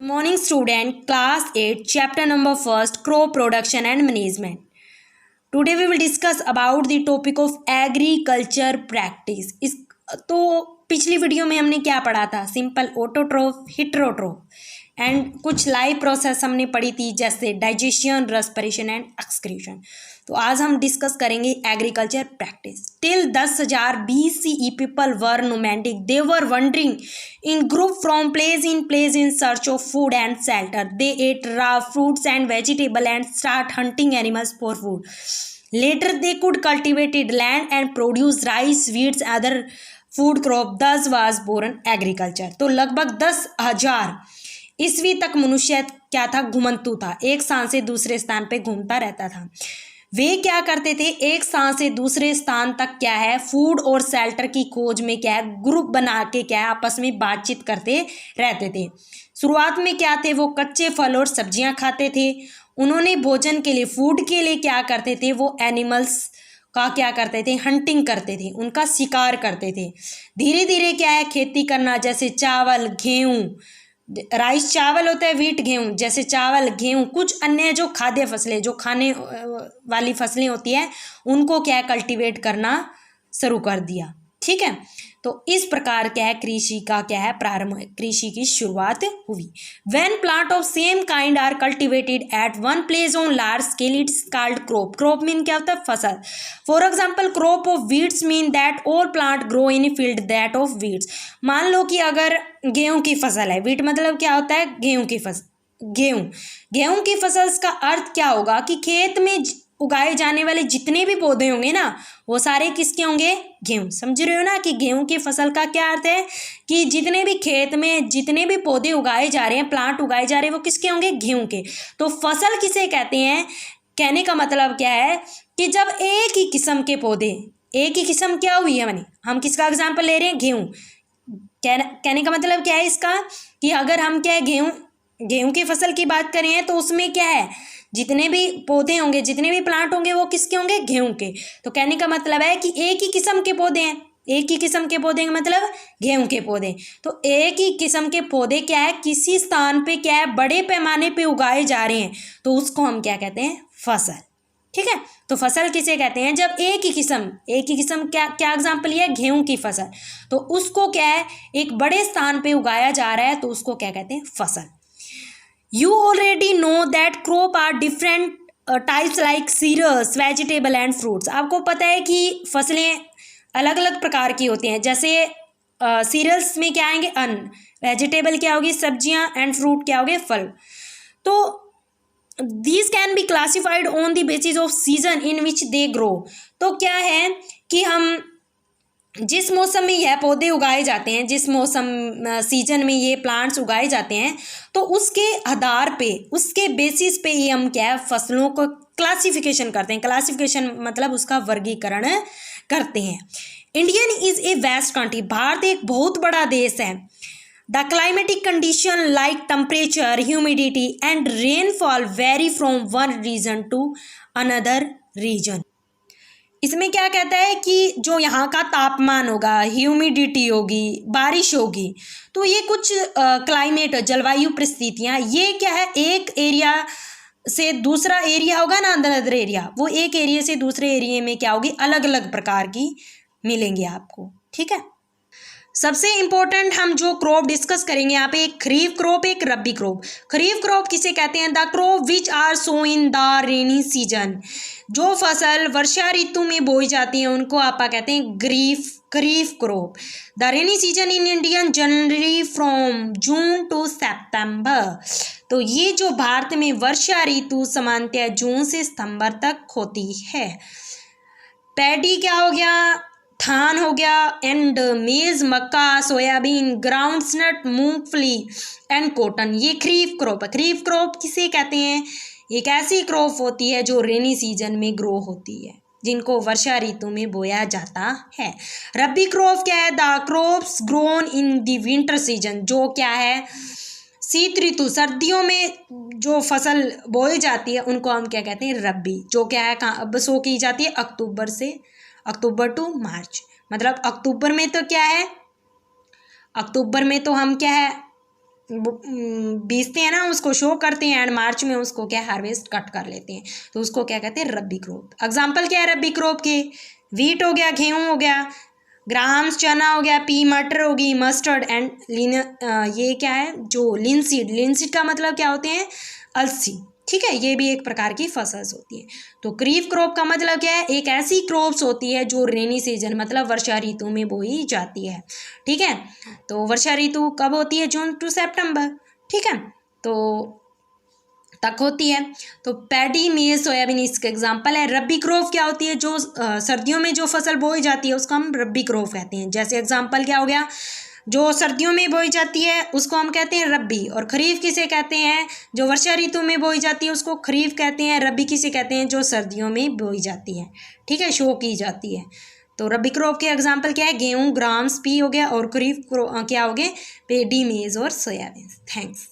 Morning student, class 8, chapter number 1, crop production and management. Today we will discuss about the topic of agriculture practice. इस तो पिछली video में हमने क्या पढ़ा था? सिंपल ऑटोट्रोफ, हिटरोट्रोफ एंड कुछ लाइव प्रोसेस हमने पढ़ी थी जैसे डाइजेशन, रेस्पिरेशन एंड एक्सक्रीशन. तो आज हम डिस्कस करेंगे agriculture practice. Till 10,000 BCE people were nomadic. They were wondering in group from place in search of food and shelter. They ate raw fruits and vegetables and start hunting animals for food. Later they could cultivate land and produce rice, wheat, other food crop. Thus was born agriculture. तो लगभग 10,000 ईस्वी तक मनुष्य क्या था? घुमंतु था, एक स्थान से दूसरे स्थान पे घूमता रहता था. वे क्या करते थे? एक स्थान से दूसरे स्थान तक क्या है, फूड और शेल्टर की खोज में क्या है, ग्रुप बना के क्या है, आपस में बातचीत करते रहते थे. शुरुआत में क्या थे? वो कच्चे फल और सब्जियां खाते थे. उन्होंने भोजन के लिए, फूड के लिए क्या करते थे? वो एनिमल्स का क्या करते थे? हंटिंग करते थे, उनका शिकार करते थे. धीरे धीरे क्या है, खेती करना, जैसे चावल, गेहूँ, राइस चावल होता है, वीट गेहूँ, जैसे चावल, गेहूँ, कुछ अन्य जो खाद्य फसलें, जो खाने वाली फसलें होती है, उनको क्या है, कल्टीवेट करना शुरू कर दिया. ठीक है, तो इस प्रकार क्या है, कृषि का क्या है, प्रारंभ, कृषि की शुरुआत हुई. When plant of same kind are cultivated at one place on large scale it's called crop. Crop mean क्या होता है? फसल. For example crop of wheats mean that all plant grow in field that of wheats. मान लो कि अगर गेहूं की फसल है, वीट मतलब क्या होता है? गेहूं की फसल. गेहूं की फसल का अर्थ क्या होगा कि खेत में उगाए जाने वाले जितने भी पौधे होंगे ना, वो सारे किसके होंगे? गेहूं. समझ रहे हो ना कि गेहूं की फसल का क्या अर्थ है कि जितने भी खेत में जितने भी पौधे उगाए जा रहे हैं, प्लांट उगाए जा रहे हैं, वो किसके होंगे? गेहूं के. तो फसल किसे कहते हैं? कहने का मतलब क्या है कि जब एक ही किस्म के पौधे, एक ही किस्म क्या हुई है, मैंने हम किसका एग्जाम्पल ले रहे हैं? गेहूं. कहने का मतलब क्या है इसका कि अगर हम क्या है, गेहूं की फसल की बात करें तो उसमें क्या है, जितने भी पौधे होंगे, जितने भी प्लांट होंगे, वो किसके होंगे? गेहूं के. तो कहने का मतलब है कि एक ही किस्म के पौधे हैं, एक ही किस्म के पौधे मतलब गेहूं के पौधे. तो एक ही किस्म के पौधे क्या है, किसी स्थान पे क्या है, बड़े पैमाने पे उगाए जा रहे हैं, तो उसको हम क्या कहते हैं? फसल. ठीक है, तो फसल किसे कहते हैं? जब एक ही किस्म क्या एग्जाम्पल लिया? गेहूं की फसल. तो उसको क्या है, एक बड़े स्थान पे उगाया जा रहा है, तो उसको क्या कहते हैं? फसल. You already know that crop are different types like cereals, vegetable and fruits. आपको पता है कि फसलें अलग अलग प्रकार की होती हैं. जैसे सीरियल्स में क्या आएंगे? अन्न. वेजिटेबल क्या होगी? सब्जियां. एंड फ्रूट क्या होगे? फल. तो these can be classified on the basis of season in which they grow. तो क्या है कि हम जिस मौसम में यह पौधे उगाए जाते हैं, जिस मौसम सीजन में ये प्लांट्स उगाए जाते हैं, तो उसके आधार पे, उसके बेसिस पे ही हम क्या है, फसलों को क्लासिफिकेशन करते हैं. क्लासिफिकेशन मतलब उसका वर्गीकरण करते हैं. Indian is a vast country. भारत एक बहुत बड़ा देश है. The climatic condition like temperature, humidity and rainfall vary from one region to another region. इसमें क्या कहता है कि जो यहाँ का तापमान होगा, ह्यूमिडिटी होगी, बारिश होगी, तो ये कुछ क्लाइमेट, जलवायु परिस्थितियाँ, ये क्या है, एक एरिया से दूसरा एरिया होगा ना, अदर एरिया, वो एक एरिया से दूसरे एरिया में क्या होगी, अलग अलग प्रकार की मिलेंगी आपको. ठीक है, सबसे इम्पोर्टेंट हम जो क्रॉप डिस्कस करेंगे यहाँ पे, एक खरीफ क्रॉप, एक रबी क्रॉप. खरीफ क्रॉप किसे कहते हैं? The crop which are sow in the rainy season. जो फसल वर्षा ऋतु में बोई जाती है, उनको आप कहते हैं kharif crop. The rainy season in Indian January from June to September. तो ये जो भारत में वर्षा ऋतु सामान्यतः जून से सितंबर तक होती है. पैडी क्या हो गया? धान हो गया. एंड मेज, मक्का, सोयाबीन, ग्राउंडनट, मूंगफली एंड कॉटन, ये खरीफ क्रॉप है. खरीफ क्रॉप किसे कहते हैं? एक ऐसी क्रॉप होती है जो रेनी सीजन में ग्रो होती है, जिनको वर्षा ऋतु में बोया जाता है. रबी क्रॉप क्या है? The crops grown in the winter season. जो क्या है, शीत ऋतु, सर्दियों में जो फसल बोई जाती है, उनको हम क्या कहते हैं? रबी. जो क्या है, कहाँ सो की जाती है? अक्टूबर टू मार्च. मतलब अक्टूबर में तो क्या है, अक्टूबर में तो हम क्या है, बीजते हैं ना, उसको शो करते हैं एंड मार्च में उसको क्या हार्वेस्ट कट कर लेते हैं, तो उसको क्या कहते हैं, रबी क्रॉप। एग्जाम्पल क्या है रबी क्रॉप के, वीट हो गया, गेहूँ हो गया, ग्राम्स चना हो गया, पी मटर होगी, मस्टर्ड एंड ये क्या है जो लिनसीड, लिनसीड का मतलब क्या होते हैं, अलसी, ठीक है, ये भी एक प्रकार की फसल होती है। तो खरीफ क्रॉप का मतलब क्या है, एक ऐसी क्रॉप्स होती है जो रेनी सीजन मतलब वर्षा ऋतु में बोई जाती है, ठीक है। तो वर्षा ऋतु कब होती है, जून टू सितंबर, ठीक है, तो तक होती है। तो पैडी, मेज, सोयाबीन इसका एग्जाम्पल है। रबी क्रॉप क्या होती है, जो सर्दियों में जो फसल बोई जाती है उसको हम रबी क्रॉप कहते हैं। जैसे एग्जाम्पल क्या हो गया, जो सर्दियों में बोई जाती है उसको हम कहते हैं रबी, और खरीफ किसे कहते हैं, जो वर्षा ऋतु में बोई जाती है उसको खरीफ कहते हैं। रबी किसे कहते हैं, जो सर्दियों में बोई जाती है, ठीक है, शो की जाती है। तो रबी क्रॉप के एग्जाम्पल क्या है, गेहूँ, ग्राम्स, पी हो गया, और खरीफ क्या हो गए, पेडी, मेज और सोयाबीन। थैंक्स।